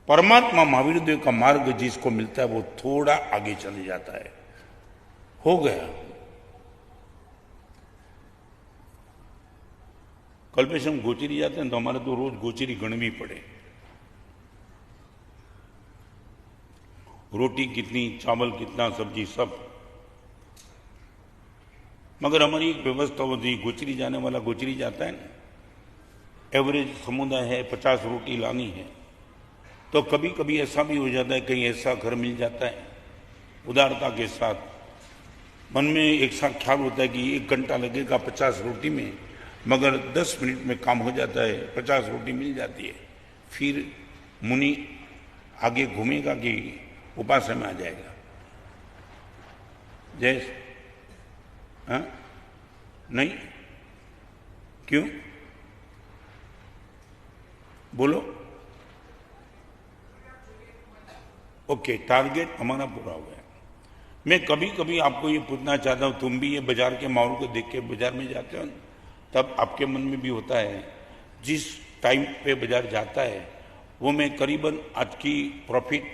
परमात्मा महावीर देव का मार्ग जिसको मिलता है वो थोड़ा आगे चले जाता है। हो गया। कल पे हम गोचरी जाते हैं तो हमारे तो रोज गोचरी गणवी पड़े, रोटी कितनी, चावल कितना, सब्जी सब। मगर हमारी एक व्यवस्था होती है, गोचरी जाने वाला गोचरी जाता है ना, एवरेज समुदाय है 50 रोटी लानी है। तो कभी कभी ऐसा भी हो जाता है, कहीं ऐसा घर मिल जाता है उदारता के साथ, मन में एक साथ ख्याल होता है कि 1 घंटा लगेगा 50 रोटी में, मगर 10 मिनट में काम हो जाता है, 50 रोटी मिल जाती है। फिर मुनि आगे घूमेगा कि उपासना में आ जाएगा। जय हाँ? नहीं, क्यों बोलो? ओके, टारगेट हमारा पूरा हो गया। मैं कभी कभी आपको ये पूछना चाहता हूं, तुम भी ये बाजार के माहौल को देख के बाजार में जाते हो, तब आपके मन में भी होता है, जिस टाइम पे बाजार जाता है वो मैं करीबन आज की प्रॉफिट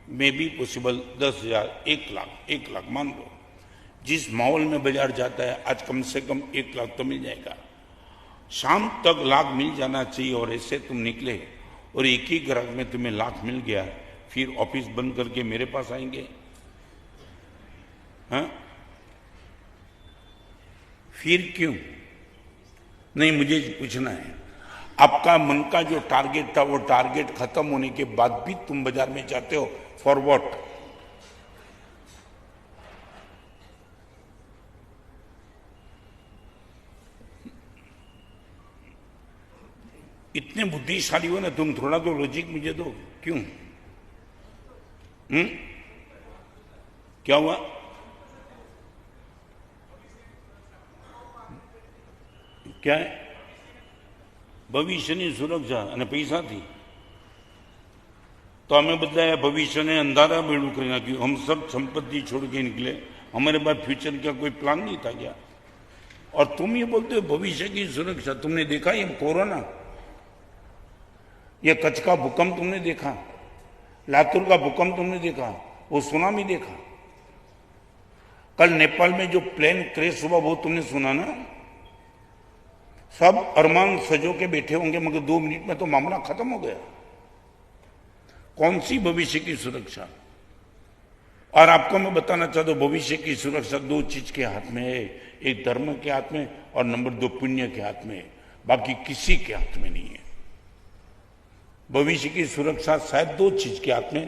में भी पॉसिबल 10,000, 1 लाख मान लो, जिस माहौल में बाजार जाता है आज कम से कम 1 लाख तो मिल जाएगा। शाम तक लाख मिल जाना चाहिए, और ऐसे तुम निकले और एक ही ग्राहक में तुम्हें लाख मिल गया, फिर ऑफिस बंद करके मेरे पास आएंगे? हाँ, फिर क्यों? नहीं, मुझे पूछना है, आपका मन का जो टारगेट था वो टारगेट खत्म होने के बाद भी तुम बाजार में जाते हो, फॉर व्हाट? इतने बुद्धिशाली हो ना तुम, थोड़ा तो लॉजिक मुझे दो। क्यों? क्या हुआ? क्या है? ભવિષ્યની સુરક્ષા અને પૈસાથી तो हमें बताया भविष्य ने अंधारा बेड़ू कर नाख्યું। हम सब संपत्ति छोड़ के निकले, हमारे पास फ्यूचर का कोई प्लान नहीं था क्या? और तुम ये बोलते हो भविष्य की सुरक्षा। तुमने देखा ये कोरोना, ये कच्छ का भूकंप तुमने देखा, लातूर का भूकंप तुमने देखा, वो सुनामी देखा, कल नेपाल में जो प्लेन क्रैश हुआ वो तुमने सुना ना? सब अरमान सजो के बैठे होंगे, मगर 2 मिनट में तो मामला खत्म हो गया। कौन सी भविष्य की सुरक्षा? और आपको मैं बताना चाहता हूं, भविष्य की सुरक्षा 2 चीज के हाथ में है, एक धर्म के हाथ में और नंबर 2 पुण्य के हाथ में है, बाकी किसी के हाथ में नहीं है। भविष्य की सुरक्षा शायद 2 चीज के हाथ में,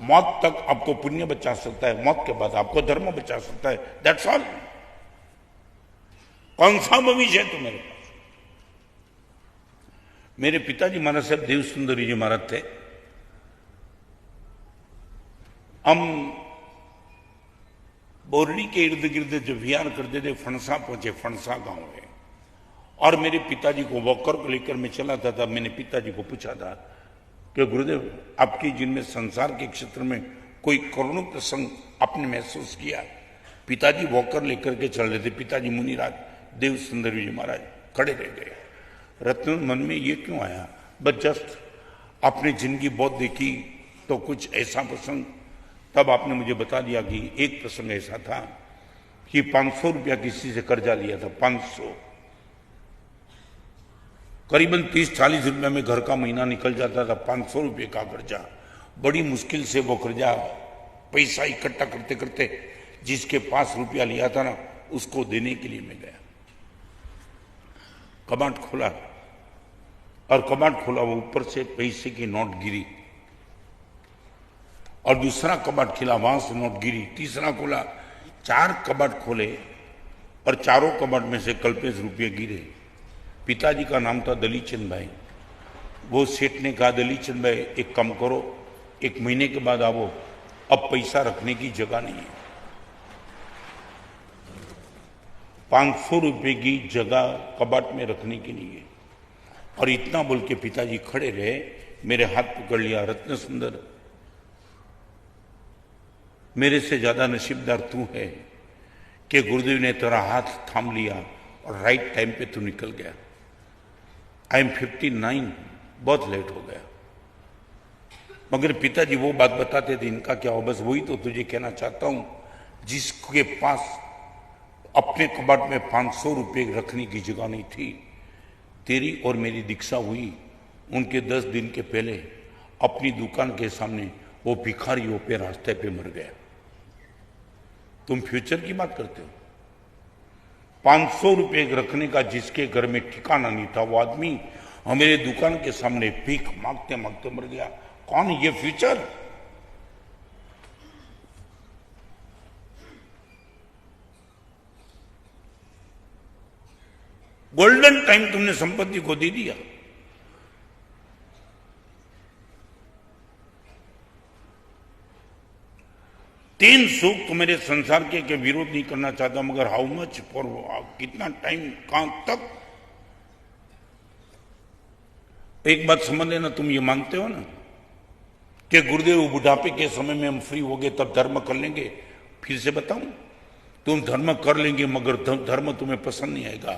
मौत तक आपको पुण्य बचा सकता है, मौत के बाद आपको धर्म बचा सकता है, दैट्स ऑल। कौन सा भविष्य है तुम्हारे पास? मेरे पिताजी महाराज साहब देव सुंदरी जी महाराज थे। हम बोरडी के इर्द गिर्द जब विहार करते थे, फणसा पहुंचे, फणसा गांव है, और मेरे पिताजी को वॉकर को लेकर मैं चला था। मैंने पिताजी को पूछा था कि गुरुदेव, आपकी जिनमें संसार के क्षेत्र में कोई करुण प्रसंग आपने महसूस किया? पिताजी वॉकर लेकर के चल रहे थे, पिताजी मुनिराज देव सुंदरी जी महाराज खड़े रह गए। रत्न मन में ये क्यों आया? बस जस्ट आपने जिंदगी बहुत देखी तो कुछ ऐसा प्रसंग, तब आपने मुझे बता दिया कि एक प्रसंग ऐसा था कि 500 रुपया किसी से कर्जा लिया था, 500, करीबन 30-40 रुपया में घर का महीना निकल जाता था। 500 रुपये का कर्जा, बड़ी मुश्किल से वो कर्जा पैसा इकट्ठा करते करते जिसके पास रुपया लिया था ना, उसको देने के लिए मैं गया। कबाड़ खोला, और कबाड़ खोला, वो ऊपर से पैसे की नोट गिरी, और दूसरा कबाड़ खिला, वहां से नोट गिरी, तीसरा खोला, 4 कबाड़ खोले, और चारों कबाड़ में से कल्पेश रुपये गिरे। पिताजी का नाम था दलीचंद भाई। वो सेठ ने कहा, दलीचंद भाई एक काम करो, 1 महीने के बाद आओ, अब पैसा रखने की जगह नहीं है। 500 रुपये की जगह कबाट में रखने के लिए। और इतना बोल के पिताजी खड़े रहे, मेरे हाथ पकड़ लिया, रत्न सुंदर, मेरे से ज्यादा नसीबदार तू है कि गुरुदेव ने तेरा हाथ थाम लिया और राइट टाइम पे तू निकल गया। आई एम 59, बहुत लेट हो गया। मगर पिताजी वो बात बताते थे, इनका क्या हो, बस वही तो तुझे कहना चाहता हूं, जिसके पास अपने कबाट में 500 रुपए रखने की जगह नहीं थी, तेरी और मेरी दीक्षा हुई, उनके 10 दिन के पहले अपनी दुकान के सामने वो भिखारियों पे रास्ते पे मर गया। तुम फ्यूचर की बात करते हो। 500 रुपए रखने का जिसके घर में ठिकाना नहीं था, वो आदमी हमारे दुकान के सामने भीख मांगते मांगते मर गया। कौन ये फ्यूचर? गोल्डन टाइम तुमने संपत्ति को दे दिया। तीन सुख तुम्हारे संसार के विरोध नहीं करना चाहता, मगर हाउ मच फॉर, कितना टाइम, कहां तक? एक बात समझ लेना, तुम ये मांगते हो ना कि गुरुदेव बुढ़ापे के समय में हम फ्री हो गए तब धर्म कर लेंगे। फिर से बताऊं, तुम धर्म कर लेंगे मगर धर्म तुम्हें पसंद नहीं आएगा।